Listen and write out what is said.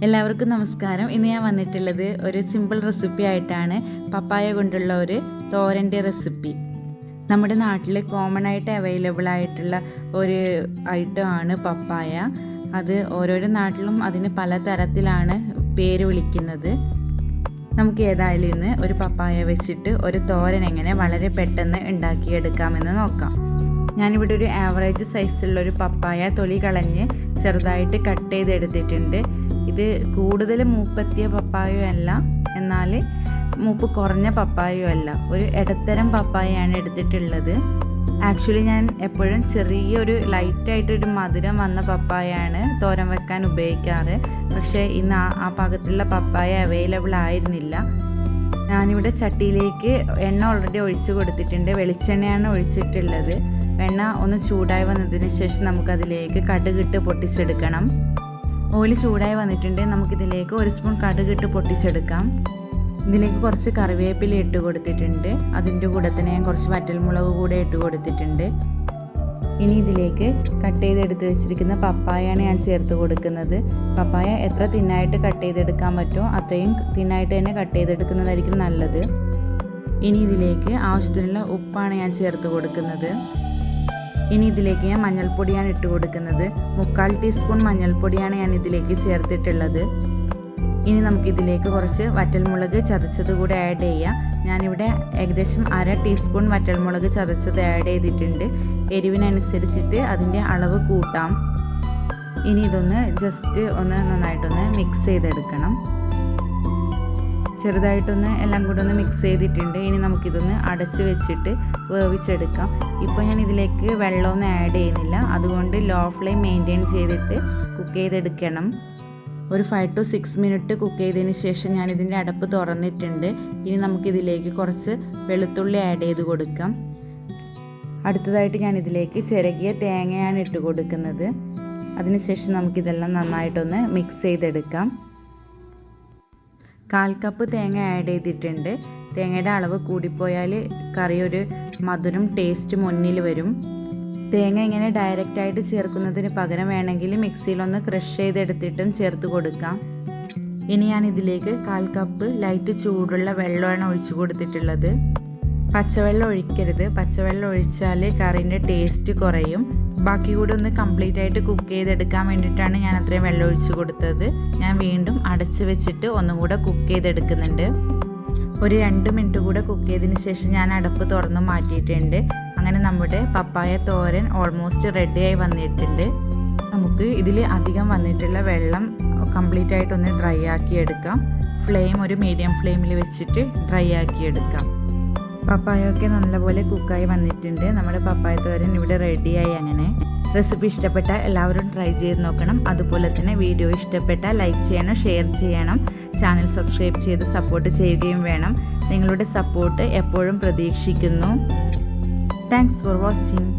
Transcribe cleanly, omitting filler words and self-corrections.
എല്ലാവർക്കും നമസ്കാരം. ഇന്ന് ഞാൻ വന്നിട്ടുള്ളത് ഒരു സിമ്പിൾ റെസിപ്പി ആയിട്ടാണ്. പപ്പായ കൊണ്ടുള്ള ഒരു തോരൻ്റെ റെസിപ്പി. നമ്മുടെ നാട്ടിൽ കോമൺ ആയിട്ട് അവൈലബിൾ ആയിട്ടുള്ള ഒരു ഐറ്റമാണ് പപ്പായ. അത് ഓരോരോ നാട്ടിലും അതിന് പല തരത്തിലാണ് പേര് വിളിക്കുന്നത്. നമുക്ക് ഏതായാലും ഇന്ന് ഒരു പപ്പായ വെച്ചിട്ട് ഒരു തോരൻ എങ്ങനെ വളരെ പെട്ടെന്ന് ഉണ്ടാക്കിയെടുക്കാമെന്ന് നോക്കാം. ഞാനിവിടെ ഒരു ആവറേജ് സൈസുള്ള ഒരു പപ്പായ തൊലി കളഞ്ഞ് ചെറുതായിട്ട് കട്ട് ചെയ്തെടുത്തിട്ടുണ്ട്. ഇത് കൂടുതൽ മൂപ്പെത്തിയ പപ്പായയോ അല്ല, എന്നാൽ മൂപ്പ് കുറഞ്ഞ പപ്പായയോ അല്ല, ഒരു ഇടത്തരം പപ്പായയാണ് എടുത്തിട്ടുള്ളത്. ആക്ച്വലി ഞാൻ എപ്പോഴും ചെറിയൊരു ലൈറ്റായിട്ടൊരു മധുരം വന്ന പപ്പായയാണ് തോരൻ വെക്കാൻ ഉപയോഗിക്കാറ്. പക്ഷേ ഇന്ന് ആ പാകത്തിലുള്ള പപ്പായ അവൈലബിൾ ആയിരുന്നില്ല. ഞാനിവിടെ ചട്ടിയിലേക്ക് എണ്ണ ഓൾറെഡി ഒഴിച്ച് കൊടുത്തിട്ടുണ്ട്. വെളിച്ചെണ്ണയാണ് ഒഴിച്ചിട്ടുള്ളത്. എണ്ണ ഒന്ന് ചൂടായി വന്നതിന് ശേഷം നമുക്കതിലേക്ക് കടുകിട്ട് പൊട്ടിച്ചെടുക്കണം. ഓയിൽ ചൂടായി വന്നിട്ടുണ്ട്. നമുക്കിതിലേക്ക് 1 സ്പൂൺ കടുകിട്ട് പൊട്ടിച്ചെടുക്കാം. ഇതിലേക്ക് കുറച്ച് കറിവേപ്പില ഇട്ട് കൊടുത്തിട്ടുണ്ട്. അതിൻ്റെ കൂടെ തന്നെ ഞാൻ കുറച്ച് വറ്റൽമുളക് കൂടെ ഇട്ട് കൊടുത്തിട്ടുണ്ട്. ഇനി ഇതിലേക്ക് കട്ട് ചെയ്തെടുത്ത് വെച്ചിരിക്കുന്ന പപ്പായയാണ് ഞാൻ ചേർത്ത് കൊടുക്കുന്നത്. പപ്പായ എത്ര തിന്നായിട്ട് കട്ട് ചെയ്തെടുക്കാൻ പറ്റുമോ അത്രയും തിന്നായിട്ട് തന്നെ കട്ട് ചെയ്തെടുക്കുന്നതായിരിക്കും നല്ലത്. ഇനി ഇതിലേക്ക് ആവശ്യത്തിനുള്ള ഉപ്പാണ് ഞാൻ ചേർത്ത് കൊടുക്കുന്നത്. ഇനി ഇതിലേക്ക് ഞാൻ മഞ്ഞൾപ്പൊടിയാണ് ഇട്ട് കൊടുക്കുന്നത്. 3/4 ടീസ്പൂൺ മഞ്ഞൾപ്പൊടിയാണ് ഞാൻ ഇതിലേക്ക് ചേർത്തിട്ടുള്ളത്. ഇനി നമുക്കിതിലേക്ക് കുറച്ച് വറ്റൽമുളക് ചതച്ചത് കൂടെ ആഡ് ചെയ്യാം. ഞാനിവിടെ ഏകദേശം 1/2 ടീസ്പൂൺ വറ്റൽമുളക് ചതച്ചത് ആഡ് ചെയ്തിട്ടുണ്ട്. എരിവിനനുസരിച്ചിട്ട് അതിൻ്റെ അളവ് കൂട്ടാം. ഇനി ഇതൊന്ന് ജസ്റ്റ് ഒന്ന് നന്നായിട്ടൊന്ന് മിക്സ് ചെയ്തെടുക്കണം. ചെറുതായിട്ടൊന്ന് എല്ലാം കൂടെ ഒന്ന് മിക്സ് ചെയ്തിട്ടുണ്ട്. ഇനി നമുക്കിതൊന്ന് അടച്ച് വെച്ചിട്ട് വേവിച്ചെടുക്കാം. ഇപ്പോൾ ഞാൻ ഇതിലേക്ക് വെള്ളമൊന്നും ആഡ് ചെയ്യുന്നില്ല. അതുകൊണ്ട് ലോ ഫ്ലെയിം മെയിൻറ്റെയിൻ ചെയ്തിട്ട് കുക്ക് ചെയ്തെടുക്കണം. ഒരു 5 to 6 മിനിറ്റ് കുക്ക് ചെയ്തതിന് ശേഷം ഞാനിതിൻ്റെ അടപ്പ് തുറന്നിട്ടുണ്ട്. ഇനി നമുക്കിതിലേക്ക് കുറച്ച് വെളുത്തുള്ളി ആഡ് ചെയ്ത് കൊടുക്കാം. അടുത്തതായിട്ട് ഞാനിതിലേക്ക് ചിരകിയ തേങ്ങയാണ് ഇട്ട് കൊടുക്കുന്നത്. അതിനുശേഷം നമുക്കിതെല്ലാം നന്നായിട്ടൊന്ന് മിക്സ് ചെയ്തെടുക്കാം. 1/4 കപ്പ് തേങ്ങ ആഡ് ചെയ്തിട്ടുണ്ട്. തേങ്ങയുടെ അളവ് കൂടിപ്പോയാൽ കറി ഒരു മധുരം ടേസ്റ്റ് മുന്നിൽ വരും. തേങ്ങ ഇങ്ങനെ ഡയറക്റ്റായിട്ട് ചേർക്കുന്നതിന് പകരം വേണമെങ്കിൽ മിക്സിയിലൊന്ന് ക്രഷ് ചെയ്തെടുത്തിട്ടും ചേർത്ത് കൊടുക്കാം. ഇനി ഞാൻ ഇതിലേക്ക് 1/4 കപ്പ് ലൈറ്റ് ചൂടുള്ള വെള്ളമാണ് ഒഴിച്ചു കൊടുത്തിട്ടുള്ളത്. പച്ചവെള്ളം ഒഴിക്കരുത്. പച്ചവെള്ളം ഒഴിച്ചാൽ കറീൻ്റെ ടേസ്റ്റ് കുറയും. ബാക്കി കൂടി ഒന്ന് കംപ്ലീറ്റ് ആയിട്ട് കുക്ക് ചെയ്തെടുക്കാൻ വേണ്ടിയിട്ടാണ് ഞാൻ അത്രയും വെള്ളം ഒഴിച്ച് കൊടുത്തത്. ഞാൻ വീണ്ടും അടച്ച് വെച്ചിട്ട് ഒന്നും കൂടെ കുക്ക് ചെയ്തെടുക്കുന്നുണ്ട്. ഒരു 2 മിനിറ്റ് കൂടെ കുക്ക് ചെയ്തതിന് ശേഷം ഞാൻ അടപ്പ് തുറന്ന് മാറ്റിയിട്ടുണ്ട്. അങ്ങനെ നമ്മുടെ പപ്പായ തോരൻ ഓൾമോസ്റ്റ് റെഡിയായി വന്നിട്ടുണ്ട്. നമുക്ക് ഇതിൽ അധികം വന്നിട്ടുള്ള വെള്ളം കംപ്ലീറ്റ് ആയിട്ടൊന്ന് ഡ്രൈ ആക്കി എടുക്കാം. ഫ്ലെയിം ഒരു മീഡിയം ഫ്ലെയിമിൽ വെച്ചിട്ട് ഡ്രൈ ആക്കി എടുക്കാം. പപ്പായൊക്കെ നല്ലപോലെ കുക്കായി വന്നിട്ടുണ്ട്. നമ്മുടെ പപ്പായ തോരൻ ഇവിടെ റെഡിയായി. അങ്ങനെ റെസിപ്പി ഇഷ്ടപ്പെട്ടാൽ എല്ലാവരും ട്രൈ ചെയ്ത് നോക്കണം. അതുപോലെ തന്നെ വീഡിയോ ഇഷ്ടപ്പെട്ടാൽ ലൈക്ക് ചെയ്യണം, ഷെയർ ചെയ്യണം, ചാനൽ സബ്സ്ക്രൈബ് ചെയ്ത് സപ്പോർട്ട് ചെയ്യുകയും വേണം. നിങ്ങളുടെ സപ്പോർട്ട് എപ്പോഴും പ്രതീക്ഷിക്കുന്നു. Thanks for watching.